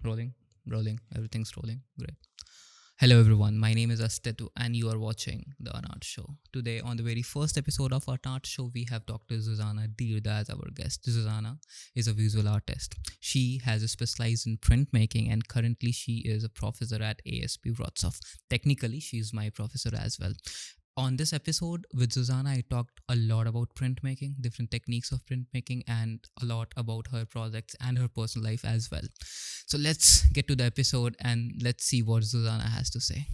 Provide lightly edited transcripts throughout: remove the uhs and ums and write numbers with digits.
Rolling. Everything's rolling. Great. Hello, everyone. My name is Astetu, and you are watching the Unart Show. Today, on the very first episode of our Unart Show, we have Dr. Zuzzana Dyrda as our guest. Zuzzana is a visual artist. She has specialized in printmaking, and currently she is a professor at ASP Wrocław. Technically, she is my professor as well. On this episode with Zuzzana, I talked a lot about printmaking, different techniques of printmaking, and a lot about her projects and her personal life as well. So let's get to the episode and let's see what Zuzzana has to say.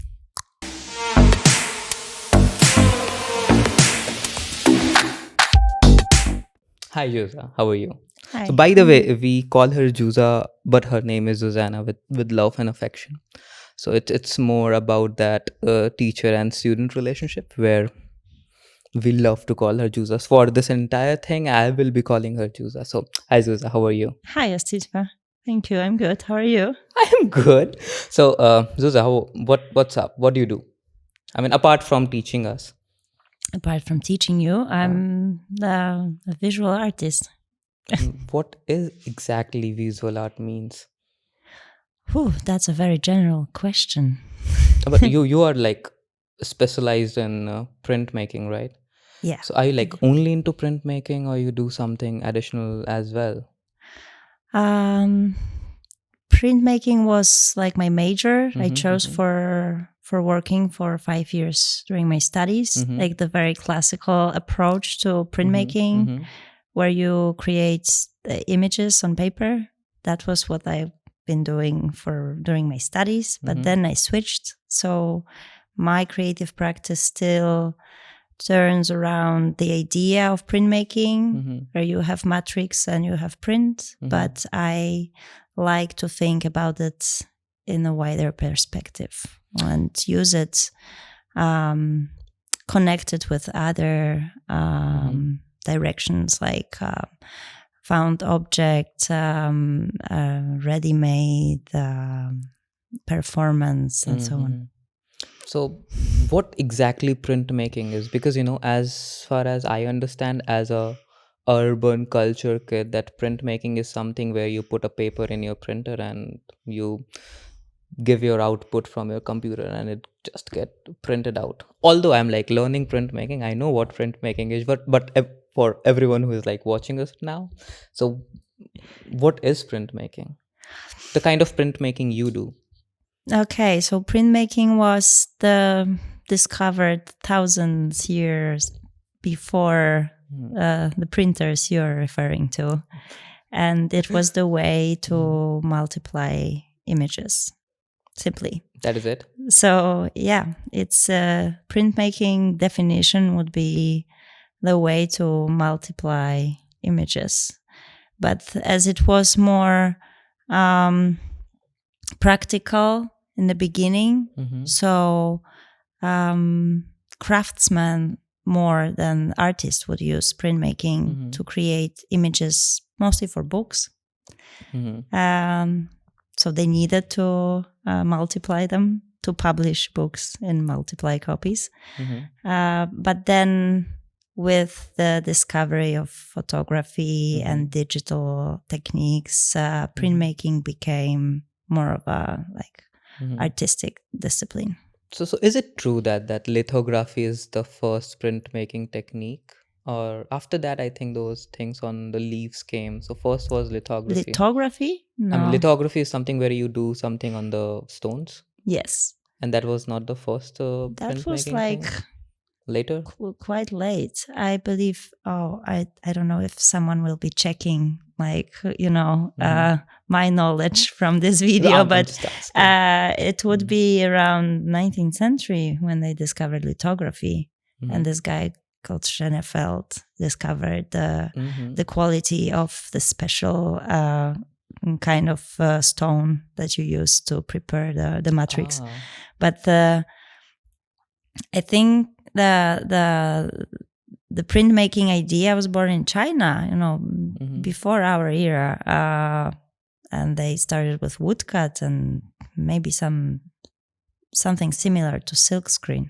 Hi, Juza. How are you? Hi. So, by the way, we call her Juza, but her name is Zuzzana with love and affection. So it's more about that teacher and student relationship where we love to call her Juza. For this entire thing, I will be calling her Juza. So, hi Juza, how are you? Hi, Astitka. Thank you. I'm good. How are you? I am good. So, Zuza, what's up? What do you do? I mean, apart from teaching us. Apart from teaching you, I'm a visual artist. What is exactly visual art means? Whew, that's a very general question. But you are like specialized in printmaking, right? Yeah. So are you like only into printmaking, or you do something additional as well? Printmaking was like my major. I Mhm, chose mhm. for working for 5 years during my studies, Mhm. like the very classical approach to printmaking, Mhm. where you create the images on paper. That was what I've been doing for during my studies, but Mhm. then I switched. So my creative practice still turns around the idea of printmaking, Mhm. where you have matrix and you have print, Mhm. but I like to think about it in a wider perspective and use it connected with other directions like found object, ready-made, performance, and so on. So, what exactly printmaking is? Because as far as I understand, as a urban culture kid, that printmaking is something where you put a paper in your printer and you give your output from your computer and it just get printed out. Although I'm like learning printmaking, I know what printmaking is, but for everyone who is like watching us now, so what is printmaking? The kind of printmaking you do. Okay, so printmaking was discovered thousands years before the printers you're referring to, and it was the way to multiply images simply. That is it. So yeah, it's printmaking definition would be the way to multiply images, but as it was more practical in the beginning, so craftsmen more than artists would use printmaking to create images mostly for books. So they needed to multiply them to publish books in multiply copies. But then with the discovery of photography and digital techniques, printmaking became more of a artistic discipline. So is it true that lithography is the first printmaking technique? Or after that, I think those things on the leaves came. So first was lithography. Lithography? No. I mean, lithography is something where you do something on the stones. Yes. And that was not the first That was printmaking like thing? Later? quite late. I believe, I don't know if someone will be checking my knowledge from this video, I'm but just asking. it would be around 19th century when they discovered lithography. And this guy called Schenefeld discovered the quality of the special kind of stone that you use to prepare the matrix. But I think the printmaking idea was born in China, before our era, and they started with woodcut and maybe something similar to silk screen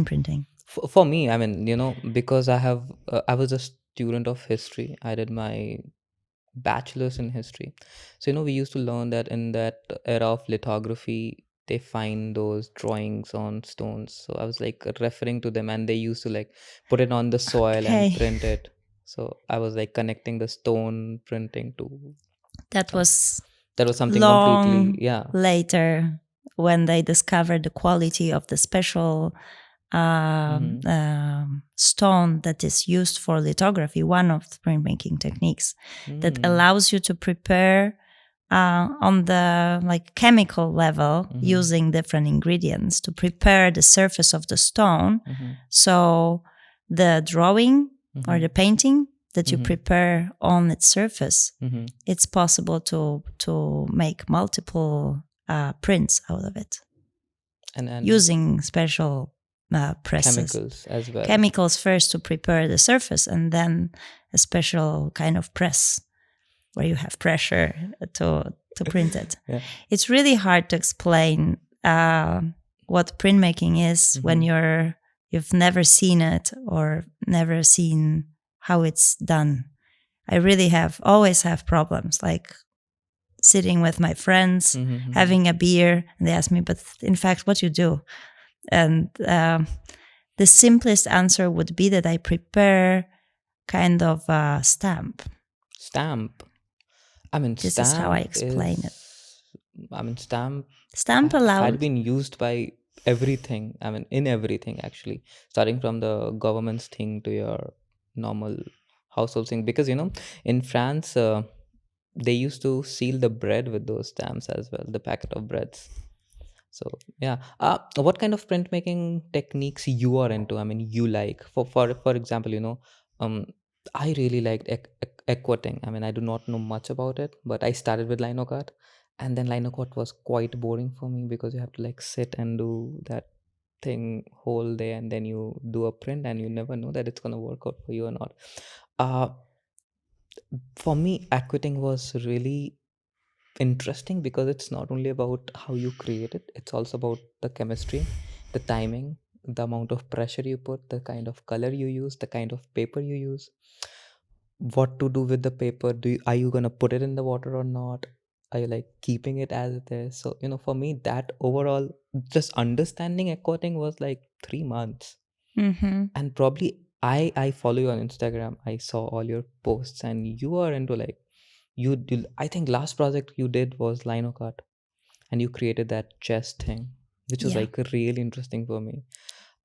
printing. For me, I mean, because I was a student of history. I did my bachelor's in history. So we used to learn that in that era of lithography, they find those drawings on stones. So I was like referring to them, and they used to like put it on the soil and Okay. print it. So I was like connecting the stone printing to That was that was something completely long later when they discovered the quality of the special stone that is used for lithography, one of the printmaking techniques that allows you to prepare on the like chemical level using different ingredients to prepare the surface of the stone. So the drawing or the painting that you prepare on its surface, it's possible to make multiple prints out of it, and using special presses, chemicals as well. Chemicals first to prepare the surface, and then a special kind of press where you have pressure to print it. It's really hard to explain what printmaking is when you've never seen it or never seen how it's done. I really always have problems, like sitting with my friends, having a beer, and they ask me, but in fact, what you do? And the simplest answer would be that I prepare kind of a stamp. I mean, this is how I explain it. I mean, stamp had been used by everything. I mean, in everything actually, starting from the government's thing to your normal household thing. Because in France, they used to seal the bread with those stamps as well, the packet of breads. So yeah, what kind of printmaking techniques you are into? I mean, you like for example, I really liked equating. I mean, I do not know much about it, but I started with linocut, and then linocut was quite boring for me because you have to like sit and do that thing whole day, and then you do a print, and you never know that it's gonna work out for you or not. For me, equating was really interesting because it's not only about how you create it, it's also about the chemistry, the timing, the amount of pressure you put, the kind of color you use, the kind of paper you use, what to do with the paper. Are you gonna put it in the water or not? Are you like keeping it as it is? So for me, that overall just understanding equating was like 3 months. And probably I follow you on Instagram. I saw all your posts, and you are into like I think last project you did was linocut, and you created that chest thing, which was like really interesting for me.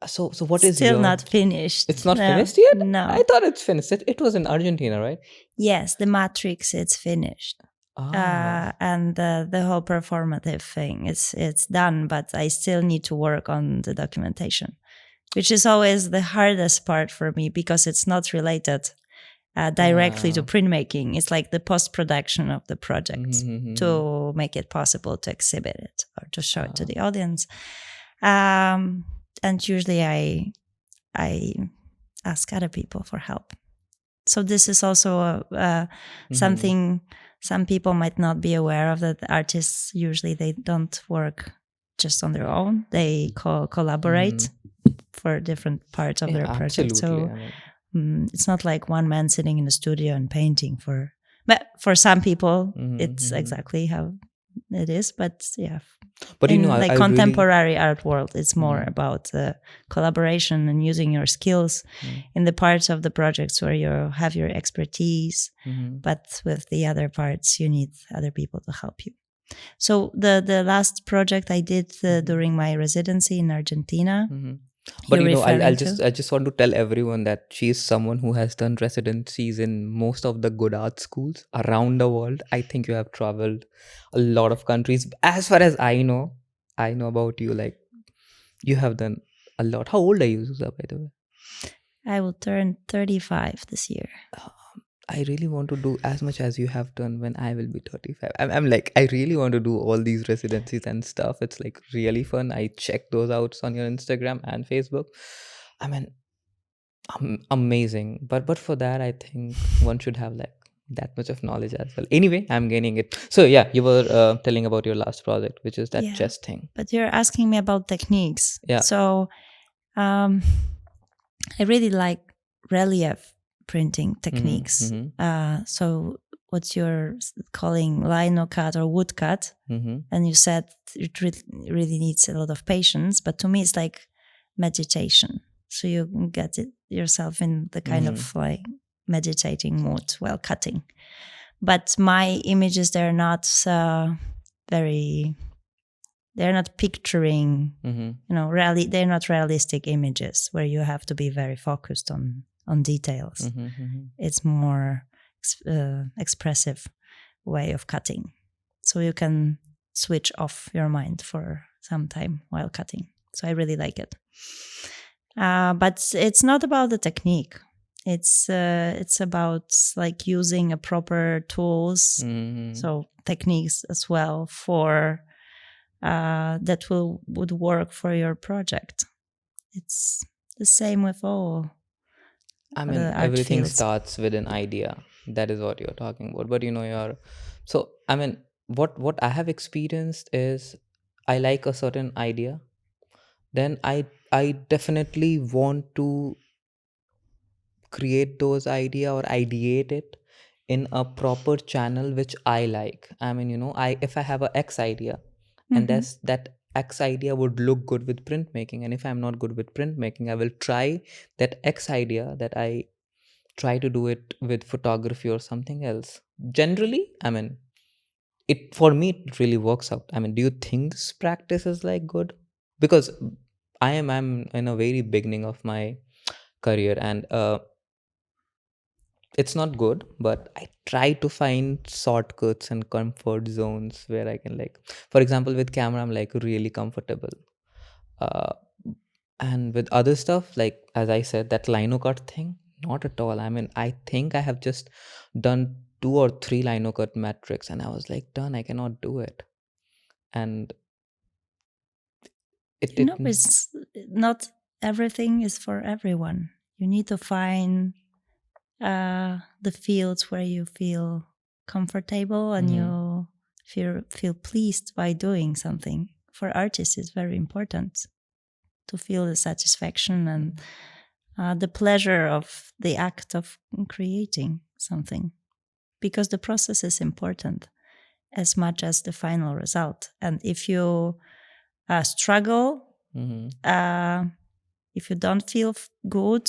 So what is still not finished? It's not finished yet? No, I thought it's finished. It was in Argentina, right? Yes, the matrix, it's finished. And the whole performative thing, it's done, but I still need to work on the documentation, which is always the hardest part for me because it's not related directly to printmaking. It's like the post-production of the project to make it possible to exhibit it or to show it to the audience. And usually I ask other people for help. So this is also something some people might not be aware of, that artists usually they don't work just on their own. They collaborate for different parts of their project. So it's not like one man sitting in the studio and painting but for some people it's exactly how it is. But yeah, but in like contemporary art world, it's more about collaboration and using your skills in the parts of the projects where you have your expertise, but with the other parts you need other people to help you. So the last project I did during my residency in Argentina. But I just want to tell everyone that she is someone who has done residencies in most of the good art schools around the world. I think you have traveled a lot of countries. As far as I know about you, like you have done a lot. How old are you, Zuza, by the way? I will turn 35 this year. I really want to do as much as you have done when I will be 35. I'm like, I really want to do all these residencies and stuff. It's like really fun. I check those out on your Instagram and Facebook. I mean, amazing. But for that, I think one should have like that much of knowledge as well. Anyway, I'm gaining it. So yeah, you were telling about your last project, which is that chest thing. But you're asking me about techniques. Yeah. So I really like relief printing techniques. So what you're calling lino cut or wood cut, and you said it really needs a lot of patience, but to me it's like meditation. So you get it yourself in the kind of like meditating mood while cutting. But my images, they're not they're not picturing, they're not realistic images where you have to be very focused on details. It's more expressive way of cutting. So you can switch off your mind for some time while cutting. So I really like it. But it's not about the technique. It's about like using a proper tools, so techniques as well for that would work for your project. It's the same with all. I mean, everything starts with an idea. That is what you're talking about. But so I mean, what I have experienced is I like a certain idea, then I definitely want to create those idea or ideate it in a proper channel which I like. I mean, if I have a X idea, and that X idea would look good with printmaking, and if I'm not good with printmaking, I will try that X idea that I try to do it with photography or something else. Generally, I mean, for me it really works out. I mean, do you think this practice is like good? Because I'm in a very beginning of my career, and it's not good, but I try to find shortcuts and comfort zones where I can, like, for example, with camera I'm like really comfortable, uh, and with other stuff, like as I said, that lino cut thing, not at all. I mean, I think I have just done 2 or 3 lino cut metrics and I was like, done, I cannot do it. And it's not everything is for everyone. You need to find the fields where you feel comfortable and you feel pleased by doing something. For artists, it's very important to feel the satisfaction and the pleasure of the act of creating something, because the process is important as much as the final result. And if you struggle, if you don't feel good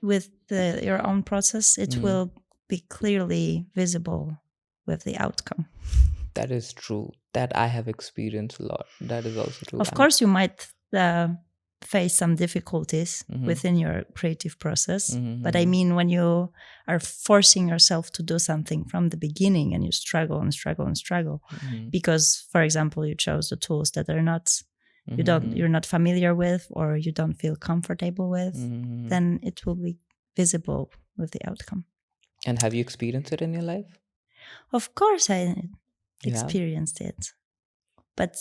with your own process, it will be clearly visible with the outcome. That is true. That I have experienced a lot. That is also true. Of course, you might face some difficulties within your creative process. But I mean, when you are forcing yourself to do something from the beginning and you struggle and struggle and struggle, because, for example, you chose the tools that are not you're not familiar with or you don't feel comfortable with, then it will be visible with the outcome. And have you experienced it in your life? Of course I experienced it. But,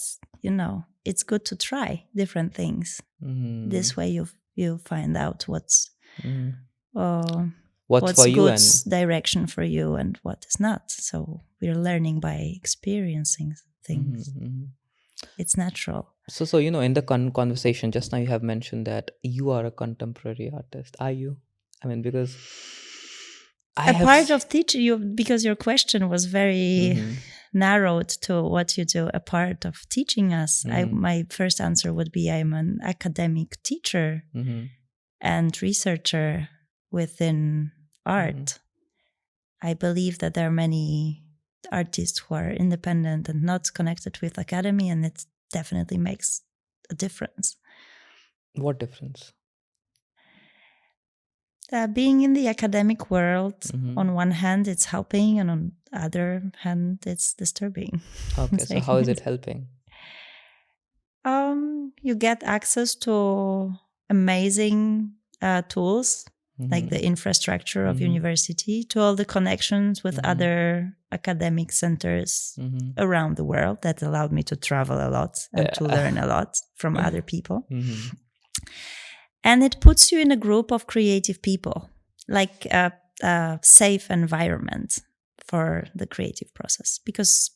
it's good to try different things. This way you find out what's for you good direction for you and what is not. So we're learning by experiencing things. It's natural. So in the conversation just now, you have mentioned that you are a contemporary artist. Are you? I mean, because part of teaching you, because your question was very narrowed to what you do. A part of teaching us, my first answer would be I'm an academic teacher and researcher within art. I believe that there are many artists who are independent and not connected with academy, and it definitely makes a difference. What difference? Being in the academic world, on one hand, it's helping, and on the other hand, it's disturbing. Okay, so how is it helping? You get access to amazing tools, like the infrastructure of university, to all the connections with other academic centers around the world that allowed me to travel a lot and to learn a lot from other people. And it puts you in a group of creative people, like a safe environment for the creative process. Because,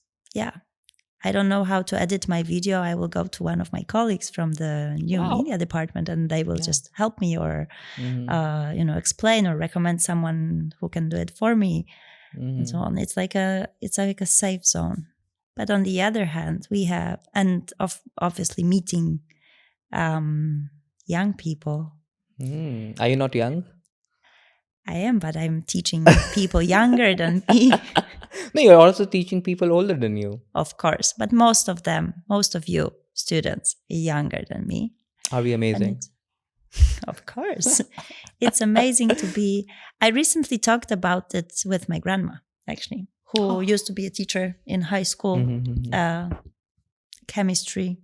I don't know how to edit my video. I will go to one of my colleagues from the new media department, and they will just help me or, explain or recommend someone who can do it for me. and so on. It's like a safe zone. But on the other hand, we have, and obviously meeting young people. Are you not young? I am, but I'm teaching people younger than me. No, you're also teaching people older than you. Of course, but most of you students are younger than me. Are we amazing? Of course. It's amazing to be. I recently talked about it with my grandma, actually, who used to be a teacher in high school, chemistry.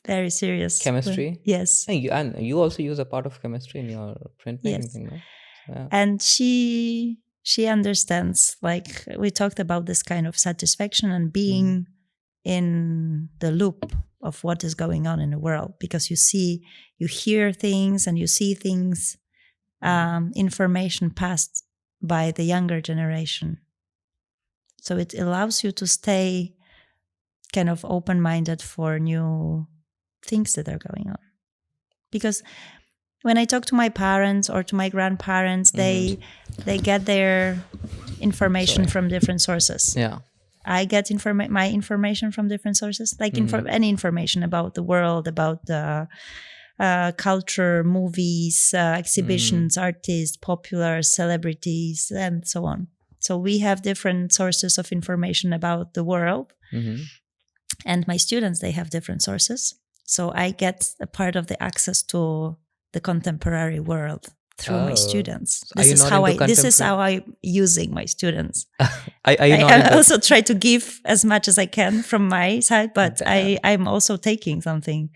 Very serious. Chemistry? Yes. And you also use a part of chemistry in your printmaking thing, no? Yeah. And she understands, like, we talked about this kind of satisfaction and being in the loop of what is going on in the world, because you hear things and you see things, information passed by the younger generation. So it allows you to stay kind of open-minded for new things that are going on. Because when I talk to my parents or to my grandparents, they get their information from different sources. Yeah. I get my information from different sources, like any information about the world, about the culture, movies, exhibitions, artists, popular celebrities, and so on. So we have different sources of information about the world. And my students, they have different sources. So I get a part of the access to the contemporary world through my students. This is how I'm using my students. I also try to give as much as I can from my side, but I'm also taking something.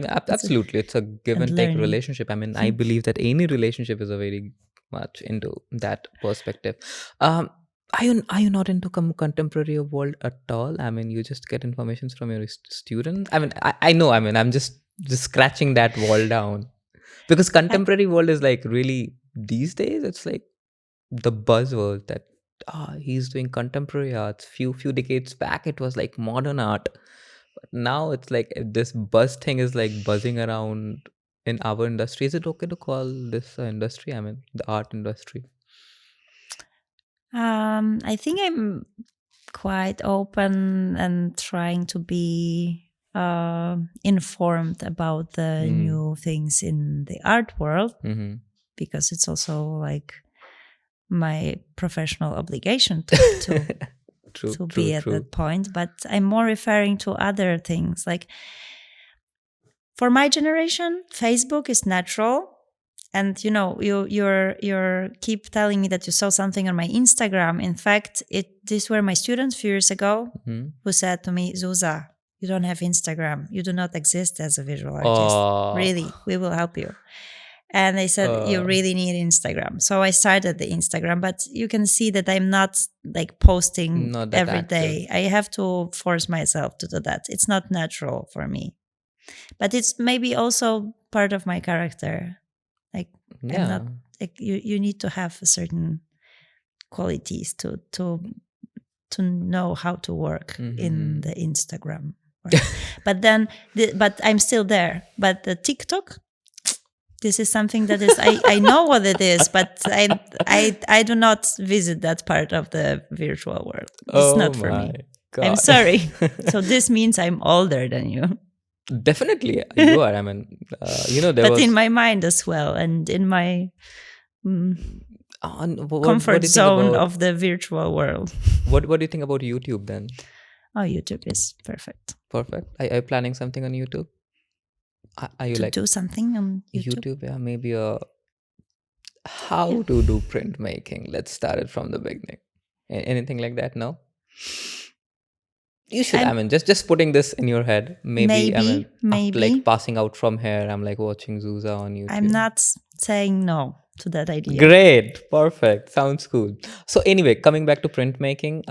Absolutely. It's a give and take relationship. I mean, I believe that any relationship is a very much into that perspective. Are you not into contemporary world at all? I mean, you just get information from your students. I mean, I know. I mean, I'm just scratching that wall down, because contemporary world is like really these days. It's like the buzzword that he's doing contemporary arts. Few decades back, it was like modern art, but now it's like this buzz thing is like buzzing around in our industry. Is it okay to call this industry? I mean, the art industry. I think I'm quite open and trying to be informed about the new things in the art world, because it's also like my professional obligation to be at that point. But I'm more referring to other things. Like, for my generation, Facebook is natural. And you're keep telling me that you saw something on my Instagram. In fact, these were my students a few years ago who said to me, "Zuzza, you don't have Instagram. You do not exist as a visual artist. Really, we will help you." And they said, "You really need Instagram." So I started the Instagram, but you can see that I'm not like posting every day. I have to force myself to do that. It's not natural for me, but it's maybe also part of my character. Like, I'm not like you need to have a certain qualities to know how to work in the Instagram. But I'm still there. But the TikTok, this is something that is I know what it is, but I do not visit that part of the virtual world. It's not for me. God. I'm sorry. So this means I'm older than you. Definitely, you are. I mean, but in my mind as well, and in my comfort zone of the virtual world. What do you think about YouTube then? Oh, YouTube is perfect. Perfect. Are you planning something on YouTube? Are you to do something on YouTube? Yeah, maybe how to do printmaking. Let's start it from the beginning. Anything like that? No. You should. I mean, just putting this in your head. Maybe. Like passing out from here, I'm like watching Zuzza on YouTube. I'm not saying no to that idea. Great. Perfect. Sounds cool. So anyway, coming back to printmaking,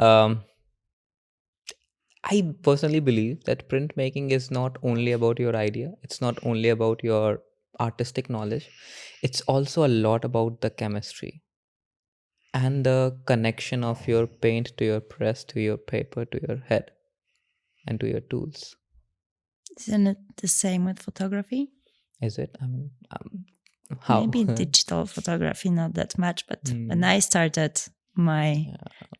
I personally believe that printmaking is not only about your idea. It's not only about your artistic knowledge. It's also a lot about the chemistry and the connection of your paint to your press, to your paper, to your head, and to your tools. Isn't it the same with photography? Is it? I mean, how? Maybe digital photography, not that much. But when I started my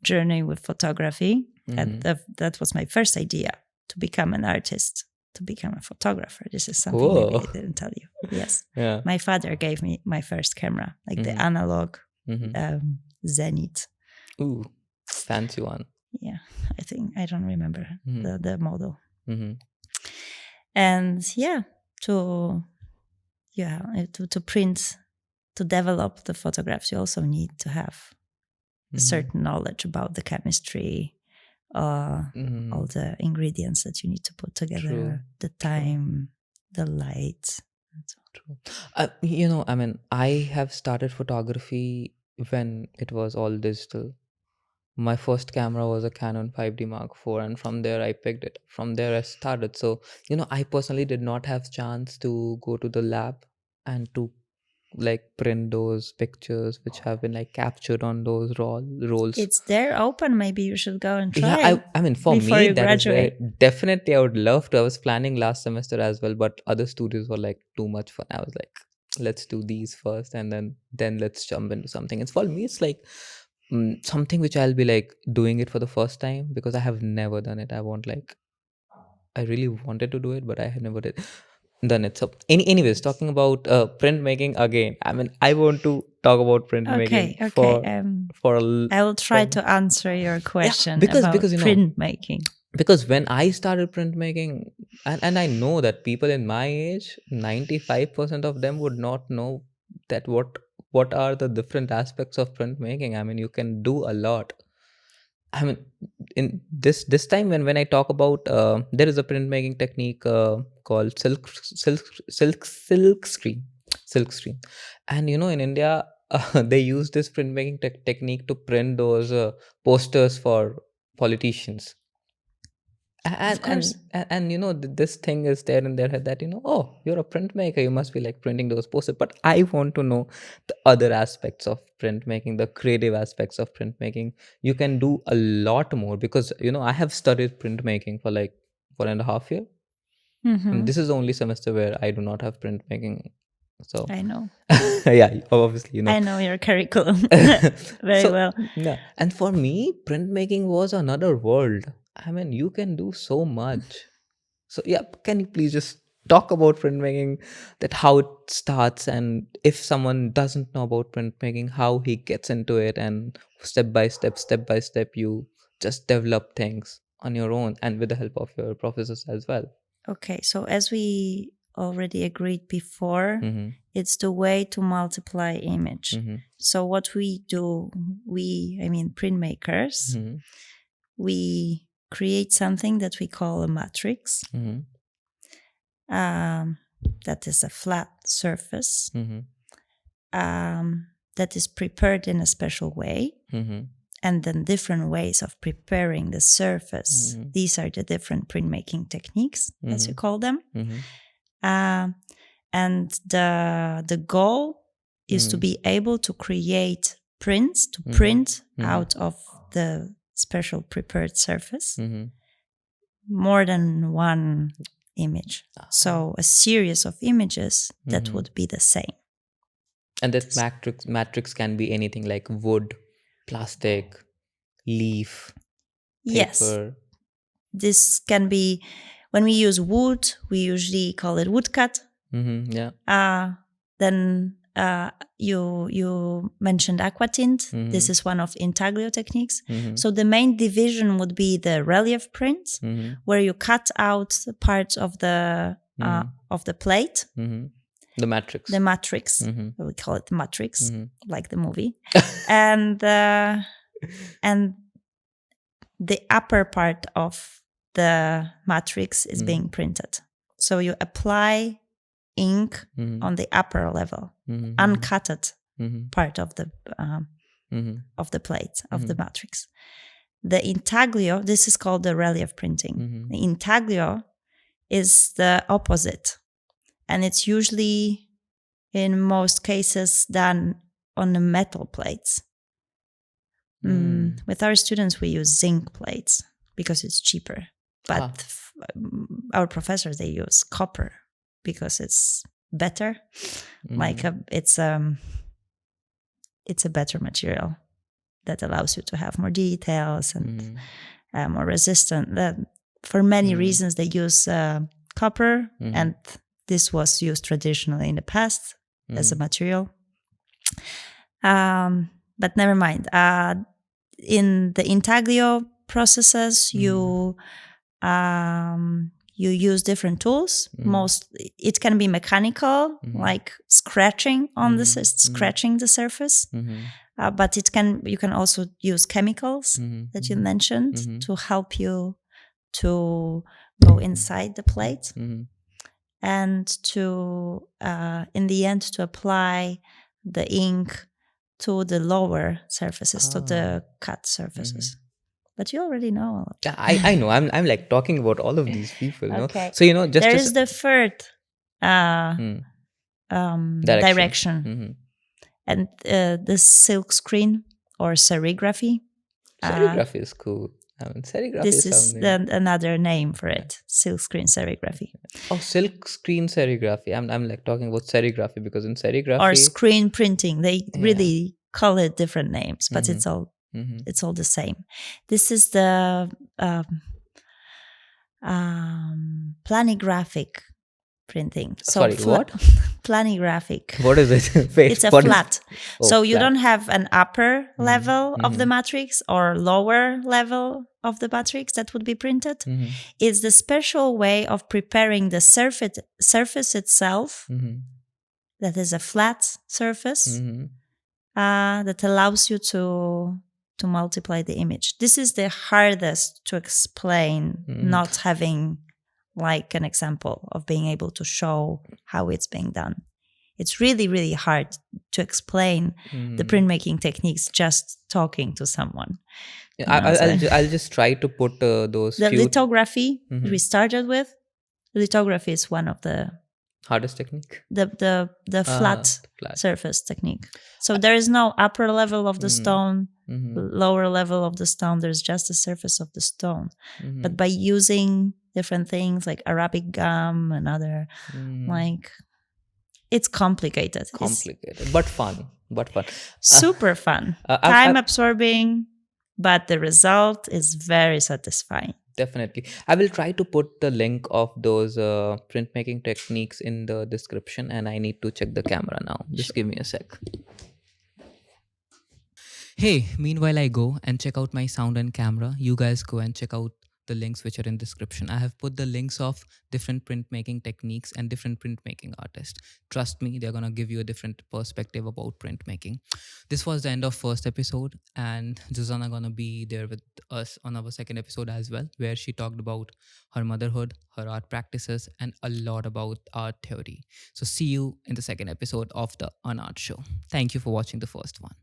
journey with photography. That was my first idea, to become an artist, to become a photographer. This is something maybe I didn't tell you. Yes. My father gave me my first camera, like the analog Zenith. Ooh, fancy one. Yeah, I don't remember the model. And to print, to develop the photographs, you also need to have a certain knowledge about the chemistry, all the ingredients that you need to put together, the time, the light. True. I mean, I have started photography when it was all digital. My first camera was a Canon 5D Mark IV, and from there I picked it. From there I started. So, I personally did not have chance to go to the lab and to like print those pictures which have been like captured on those rolls. It's there open. Maybe you should go and try. Yeah, I mean, for me, that graduate. Is definitely I would love to. I was planning last semester as well, but other studios were like too much fun. I was like, let's do these first, and then let's jump into something. And for me, it's like something which I'll be like doing it for the first time, because I have never done it. I really wanted to do it, but I have never done it. So anyways, talking about printmaking again. I mean, I want to talk about printmaking. Okay. I will try to answer your question because printmaking. Because when I started printmaking, and I know that people in my age, 95% of them would not know that what are the different aspects of printmaking. I mean, you can do a lot. I mean, in this time when I talk about there is a printmaking technique called silk screen, and in India they use this printmaking technique to print those posters for politicians. And this thing is there in their head that oh, you're a printmaker, you must be like printing those posters. But I want to know the other aspects of printmaking, the creative aspects of printmaking. You can do a lot more, because I have studied printmaking for like 1.5 years. And this is the only semester where I do not have printmaking. So I know. Yeah, obviously I know your curriculum very well. Yeah, and for me, printmaking was another world. I mean, you can do so much. So yeah, can you please just talk about printmaking, that how it starts, and if someone doesn't know about printmaking, how he gets into it, and step by step you just develop things on your own and with the help of your professors as well. Okay, so as we already agreed before, it's the way to multiply image. So what we do, printmakers, we create something that we call a matrix. That is a flat surface that is prepared in a special way. And then different ways of preparing the surface. These are the different printmaking techniques, as you call them. And the goal is to be able to create prints, to print out of the special prepared surface more than one image. So a series of images that would be the same. And that matrix can be anything like wood, plastic, leaf, paper. Yes. This can be, when we use wood, we usually call it woodcut. Yeah. Then you mentioned aquatint. This is one of intaglio techniques. So the main division would be the relief print, where you cut out parts of the plate. The matrix. The matrix. We call it matrix, like the movie. And the upper part of the matrix is being printed. So you apply ink on the upper level, uncutted part of the plate of the matrix. The intaglio, this is called the relief printing. The intaglio is the opposite, and it's usually, in most cases, done on the metal plates. With our students, we use zinc plates because it's cheaper. But our professors, they use copper because it's better. It's a better material. that allows you to have more details and more resistant. For many reasons, they use copper, and this was used traditionally in the past as a material. But never mind. In the intaglio processes, you use different tools. It can be mechanical, like scratching on scratching the surface. But you can also use chemicals that you mentioned to help you to go inside the plate and to in the end to apply the ink to the lower surfaces, to the cut surfaces. But you already know. Yeah, I know. I'm like talking about all of these people. Okay. No? So just there is the third direction. And the silk screen or serigraphy. Serigraphy is cool. Serigraphy this is another name for it. Silk screen serigraphy. Oh, silk screen serigraphy. I'm like talking about serigraphy because in serigraphy or screen printing, they really call it different names, but it's all the same. This is the planigraphic printing. Sorry, what? Planigraphic. What is it? It's a flat. So you don't have an upper level of the matrix or lower level of the matrix that would be printed. It's the special way of preparing the surface itself, that is a flat surface, that allows you to multiply the image. This is the hardest to explain, not having like an example of being able to show how it's being done. It's really, really hard to explain the printmaking techniques just talking to someone. I'll just try to put those. The lithography we started with. Lithography is one of the hardest technique. The flat surface technique. So there is no upper level of the stone, lower level of the stone. There's just the surface of the stone. But by using different things like Arabic gum and other, it's complicated. But fun. Super fun. Time absorbing, but the result is very satisfying. Definitely. I will try to put the link of those printmaking techniques in the description, and I need to check the camera now. Just give me a sec. Hey, meanwhile I go and check out my sound and camera. You guys go and check out the links which are in description. I have put the links of different printmaking techniques and different printmaking artists. Trust me, they're gonna give you a different perspective about printmaking. This was the end of first episode, and Zuzzana gonna be there with us on our second episode as well, where she talked about her motherhood, her art practices, and a lot about art theory. So see you in the second episode of the Unart show. Thank you for watching the first one.